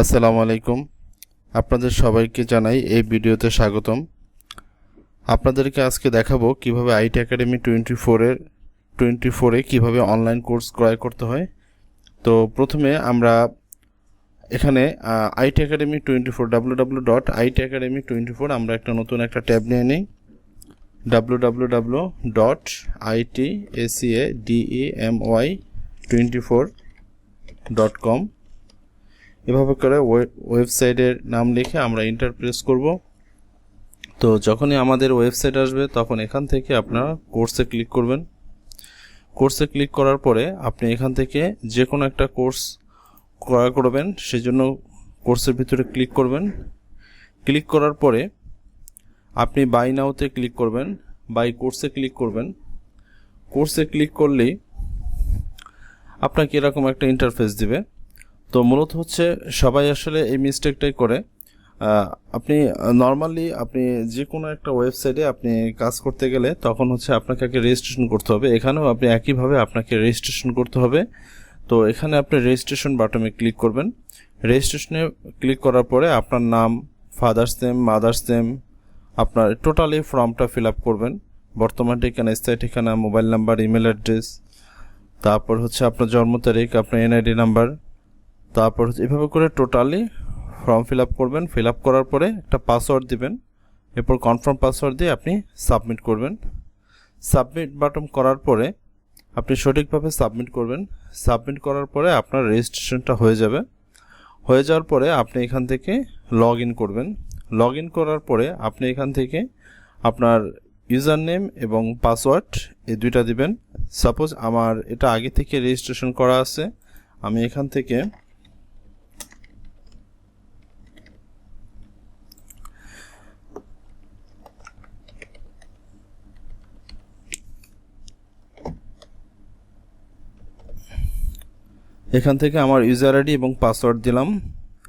আসসালামু আলাইকুম। আপনাদের সবাইকে জানাই এই ভিডিওতে স্বাগতম। আপনাদেরকে আজকে দেখাবো কিভাবে আইটি একাডেমি 24-এ কিভাবে অনলাইন কোর্স ক্রয় করতে হয়। তো প্রথমে আমরা এখানে আইটি একাডেমি 24 www.itacademy24 আমরা নতুন একটা ট্যাব নিয়ে নিই। www.itacademy24.com এভাবে করে ওয়েবসাইটের নাম লিখে আমরা এন্টার প্রেস করব। তো যখনই আমাদের ওয়েবসাইট আসবে তখন এখান থেকে আপনারা কোর্সে ক্লিক করবেন। কোর্সে ক্লিক করার পরে আপনি এখান থেকে যে কোনো একটা কোর্স ক্রয় করবেন, সেজন্য কোর্সের ভিতরে ক্লিক করবেন। ক্লিক করার পরে আপনি বাই নাওতে ক্লিক করবেন, বাই কোর্সে ক্লিক করবেন। কোর্সে ক্লিক করলেই আপনাকে এরকম একটা ইন্টারফেস দিবে। তো মূলত হচ্ছে সবাই আসলে এই মিস্টেকটাই করে। আপনি নর্মালি আপনি যে কোনো একটা ওয়েবসাইটে আপনি কাজ করতে গেলে তখন হচ্ছে আপনাকে আগে রেজিস্ট্রেশন করতে হবে। এখানেও আপনি একইভাবে আপনাকে রেজিস্ট্রেশন করতে হবে। তো এখানে আপনি রেজিস্ট্রেশন বাটনে ক্লিক করবেন। রেজিস্ট্রেশনে ক্লিক করার পরে আপনার নাম, ফাদার্স নেম, মাদার্স নেম, আপনার টোটালি ফর্মটা ফিল আপ করবেন। বর্তমান ঠিকানা, স্থায়ী ঠিকানা, মোবাইল নাম্বার, ইমেল অ্যাড্রেস, তারপর হচ্ছে আপনার জন্ম তারিখ, আপনার এনআইডি নাম্বার, তারপর হচ্ছে এভাবে করে টোটালি ফর্ম ফিল আপ করবেন। ফিল আপ করার পরে একটা পাসওয়ার্ড দিবেন, এরপর কনফার্ম পাসওয়ার্ড দিয়ে আপনি সাবমিট করবেন। সাবমিট বাটন করার পরে আপনি সঠিকভাবে সাবমিট করবেন। সাবমিট করার পরে আপনার রেজিস্ট্রেশনটা হয়ে যাবে। হয়ে যাওয়ার পরে আপনি এখান থেকে লগ ইন করবেন। লগ ইন করার পরে আপনি এখান থেকে আপনার ইউজার নেম এবং পাসওয়ার্ড এই দুইটা দিবেন। সাপোজ আমার এটা আগে থেকে রেজিস্ট্রেশন করা আছে, আমি এখান থেকে আমার ইউজার আইডি এবং পাসওয়ার্ড দিলাম।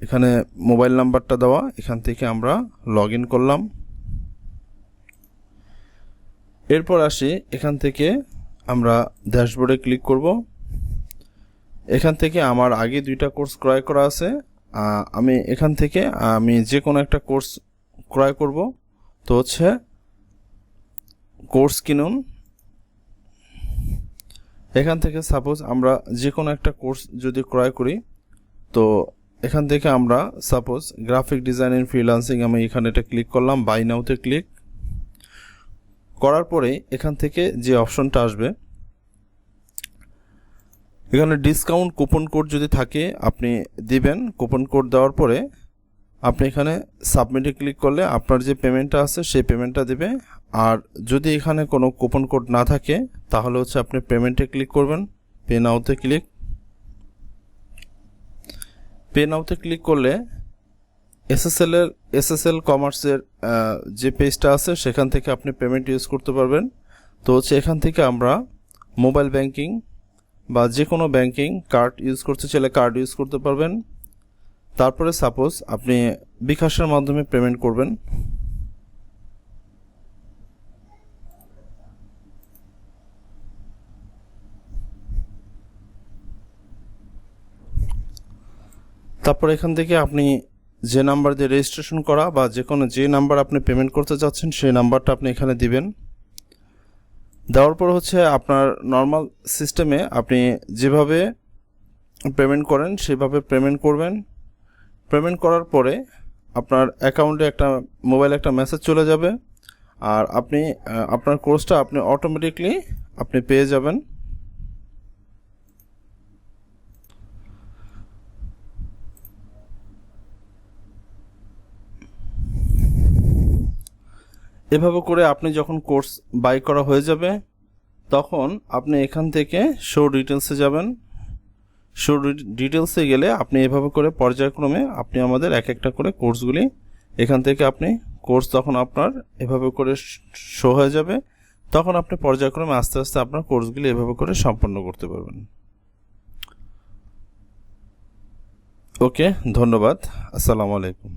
এখানে মোবাইল নাম্বারটা দেওয়া, এখান থেকে আমরা লগ ইন করলাম। এরপর আসি, এখান থেকে আমরা ড্যাশবোর্ডে ক্লিক করব। এখান থেকে আমার আগে দুইটা কোর্স ক্রয় করা আছে, আমি এখান থেকে যে কোনো একটা কোর্স ক্রয় করব। তো হচ্ছে কোর্স কিনুন। এখান থেকে সাপোজ আমরা যে কোনো একটা কোর্স যদি ক্রয় করি, তো এখান থেকে আমরা সাপোজ গ্রাফিক ডিজাইন ফ্রিল্যান্সিং, আমি এখানে এটা ক্লিক করলাম, বাই নাওতে ক্লিক করার পরে এখান থেকে যে অপশনটা আসবে, এখানে ডিসকাউন্ট কুপন কোড যদি থাকে আপনি দিবেন। কুপন কোড দেওয়ার পরে আপনি এখানে সাবমিটে ক্লিক করলে আপনার যে পেমেন্টটা আছে সেই পেমেন্টটা দেবে। আর যদি এখানে কোনো কুপন কোড না থাকে তাহলে হচ্ছে আপনি পেমেন্টে ক্লিক করবেন, পে নাওতে ক্লিক। পে নাওতে ক্লিক করলে এসএসএল কমার্সের যে পেজটা আছে সেখান থেকে আপনি পেমেন্ট ইউজ করতে পারবেন। তো হচ্ছে এখান থেকে আমরা মোবাইল ব্যাংকিং বা যে কোনো ব্যাংকিং কার্ড ইউজ করতে চাইলে কার্ড ইউজ করতে পারবেন। তারপরে সাপোজ আপনি বিকাশের মাধ্যমে পেমেন্ট করবেন। তারপর এখান থেকে আপনি যে নাম্বার দিয়ে রেজিস্ট্রেশন করা বা যে নাম্বার আপনি পেমেন্ট করতে চাচ্ছেন সেই নাম্বারটা আপনি এখানে দিবেন। দেওয়ার পর হচ্ছে আপনার নর্মাল সিস্টেমে আপনি যেভাবে পেমেন্ট করেন সেভাবে পেমেন্ট করবেন। পেমেন্ট করার পরে আপনার অ্যাকাউন্টে মোবাইলে একটা মেসেজ চলে যাবে, আর আপনি আপনার কোর্সটা আপনি অটোমেটিকলি আপনি পেয়ে যাবেন। এভাবে করে আপনি যখন কোর্স বাই করা হয়ে যাবে তখন আপনি এখান থেকে শো ডিটেলসে যাবেন। শো ডিটেলসে গেলে আপনি এভাবে করে পর্যায়ক্রমে আপনি আমাদের এক একটা করে কোর্সগুলি এখান থেকে আপনি কোর্স তখন আপনার এভাবে করে শো হয়ে যাবে, তখন আপনি পর্যায়ক্রমে আস্তে আস্তে আপনার কোর্সগুলি এভাবে করে সম্পন্ন করতে পারবেন। ওকে, ধন্যবাদ। আসসালামু আলাইকুম।